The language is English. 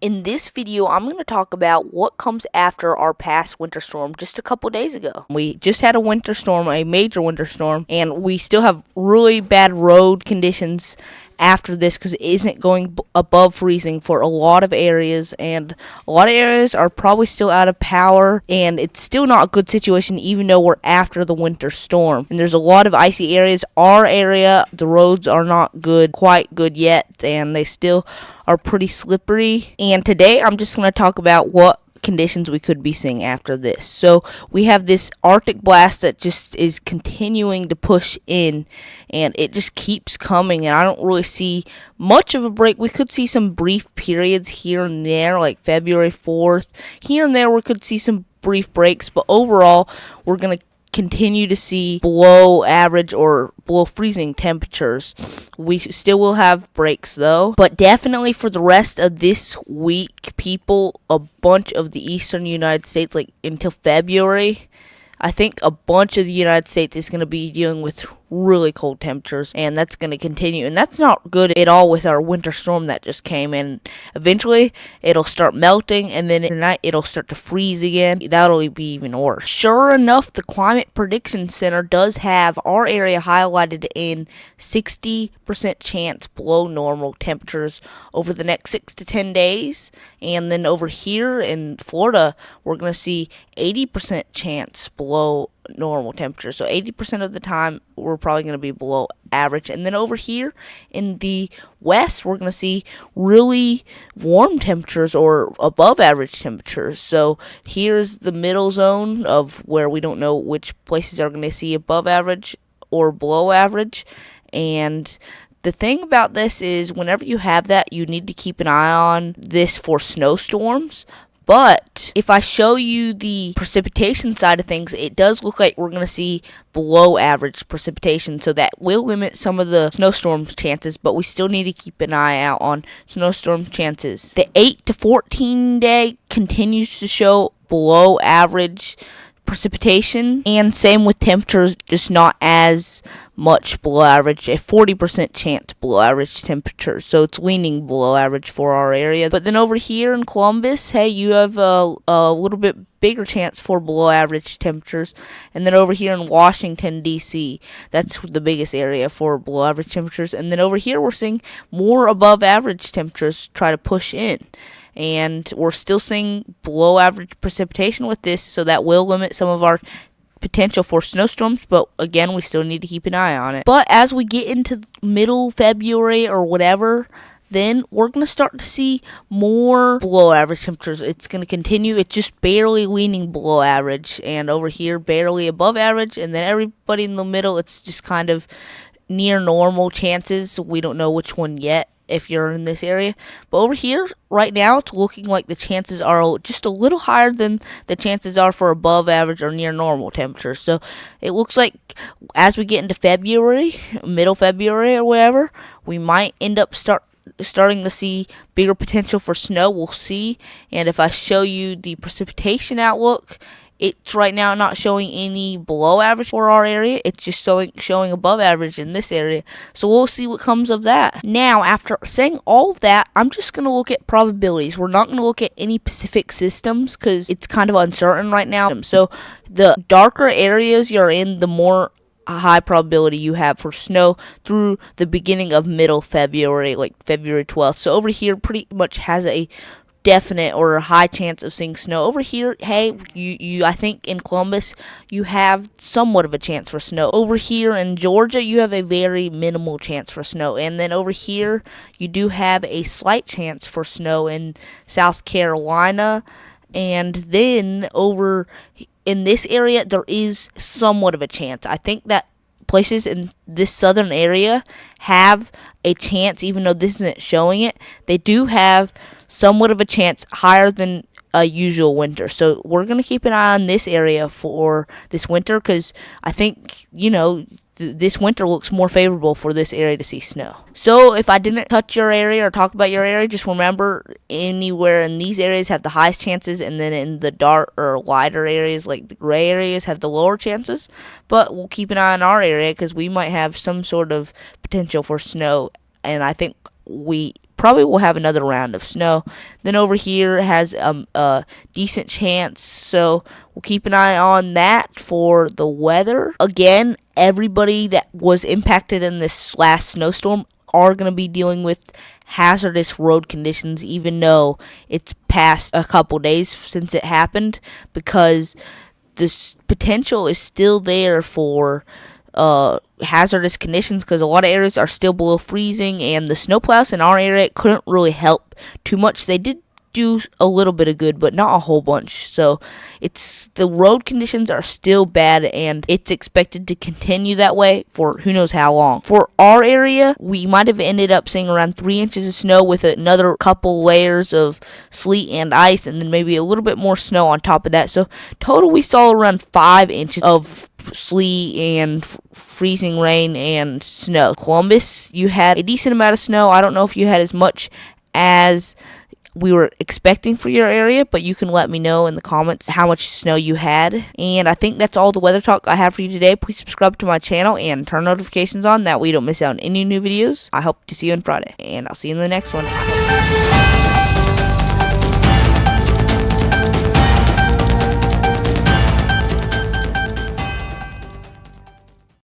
In this video, I'm going to talk about what comes after our past winter storm just a couple days ago. We just had a winter storm, a major winter storm, and we still have really bad road conditions after this because it isn't going above freezing for a lot of areas, and a lot of areas are probably still out of power, and it's still not a good situation even though we're after the winter storm. And there's a lot of icy areas. Our area, the roads are not quite good yet, and they still are pretty slippery. And today I'm just going to talk about what conditions we could be seeing after this. So we have this Arctic blast that just is continuing to push in, and it just keeps coming, and I don't really see much of a break. We could see some brief periods here and there, like February 4th. Here and there we could see some brief breaks, but overall we're going to continue to see below average or below freezing temperatures. We still will have breaks though, but definitely for the rest of this week, people, a bunch of the eastern United States, like until February, I think a bunch of the United States is going to be dealing with really cold temperatures, and that's going to continue, and that's not good at all with our winter storm that just came in. Eventually it'll start melting, and then tonight it'll start to freeze again. That'll be even worse. Sure enough, the Climate Prediction Center does have our area highlighted in 60% chance below normal temperatures over the next 6 to 10 days, and then over here in Florida we're going to see 80% chance below normal temperature. So 80% of the time we're probably going to be below average. And then over here in the west we're going to see really warm temperatures or above average temperatures. So here's the middle zone of where we don't know which places are going to see above average or below average. And the thing about this is whenever you have that, you need to keep an eye on this for snowstorms. But if I show you the precipitation side of things, it does look like we're going to see below average precipitation. So that will limit some of the snowstorm chances, but we still need to keep an eye out on snowstorm chances. The 8 to 14 day continues to show below average precipitation, and same with temperatures, just not as much below average, a 40% chance below average temperatures, so it's leaning below average for our area. But then over here in Columbus, hey, you have a little bit bigger chance for below average temperatures. And then over here in Washington DC, that's the biggest area for below average temperatures. And then over here we're seeing more above average temperatures try to push in, and we're still seeing below average precipitation with this, so that will limit some of our potential for snowstorms, but again, we still need to keep an eye on it. But as we get into middle February or whatever, then we're going to start to see more below average temperatures. It's going to continue. It's just barely leaning below average, and over here barely above average, and then everybody in the middle, it's just kind of near normal chances. We don't know which one yet if you're in this area, but over here right now it's looking like the chances are just a little higher than the chances are for above average or near normal temperatures. So it looks like as we get into February, middle February or whatever, we might end up starting to see bigger potential for snow. We'll see. And if I show you the precipitation outlook, it's right now not showing any below average for our area. It's just showing above average in this area. So we'll see what comes of that. Now, after saying all of that, I'm just going to look at probabilities. We're not going to look at any Pacific systems because it's kind of uncertain right now. So the darker areas you're in, the more high probability you have for snow through the beginning of middle February, like February 12th. So over here pretty much has a definite or a high chance of seeing snow. Over here, hey, you I think in Columbus you have somewhat of a chance for snow. Over here in Georgia you have a very minimal chance for snow, and then over here you do have a slight chance for snow in South Carolina, and then over in this area there is somewhat of a chance. I think that places in this southern area have a chance, even though this isn't showing it. They do have somewhat of a chance higher than a usual winter. So we're going to keep an eye on this area for this winter because I think, this winter looks more favorable for this area to see snow. So if I didn't touch your area or talk about your area, just remember anywhere in these areas have the highest chances, and then in the dark or lighter areas like the gray areas have the lower chances. But we'll keep an eye on our area because we might have some sort of potential for snow, and I think we probably will have another round of snow. Then over here has a decent chance, so we'll keep an eye on that for the weather. Again, everybody that was impacted in this last snowstorm are going to be dealing with hazardous road conditions, even though it's past a couple days since it happened, because this potential is still there for hazardous conditions, because a lot of areas are still below freezing, and the snowplows in our area couldn't really help too much. They did do a little bit of good, but not a whole bunch. So the road conditions are still bad, and it's expected to continue that way for who knows how long. For our area, we might have ended up seeing around 3 inches of snow with another couple layers of sleet and ice, and then maybe a little bit more snow on top of that. So total, we saw around 5 inches of sleet and freezing rain and snow. Columbus, you had a decent amount of snow. I don't know if you had as much as we were expecting for your area, but you can let me know in the comments how much snow you had. And I think that's all the weather talk I have for you today. Please subscribe to my channel and turn notifications on, that way you don't miss out on any new videos. I hope to see you on Friday, and I'll see you in the next one.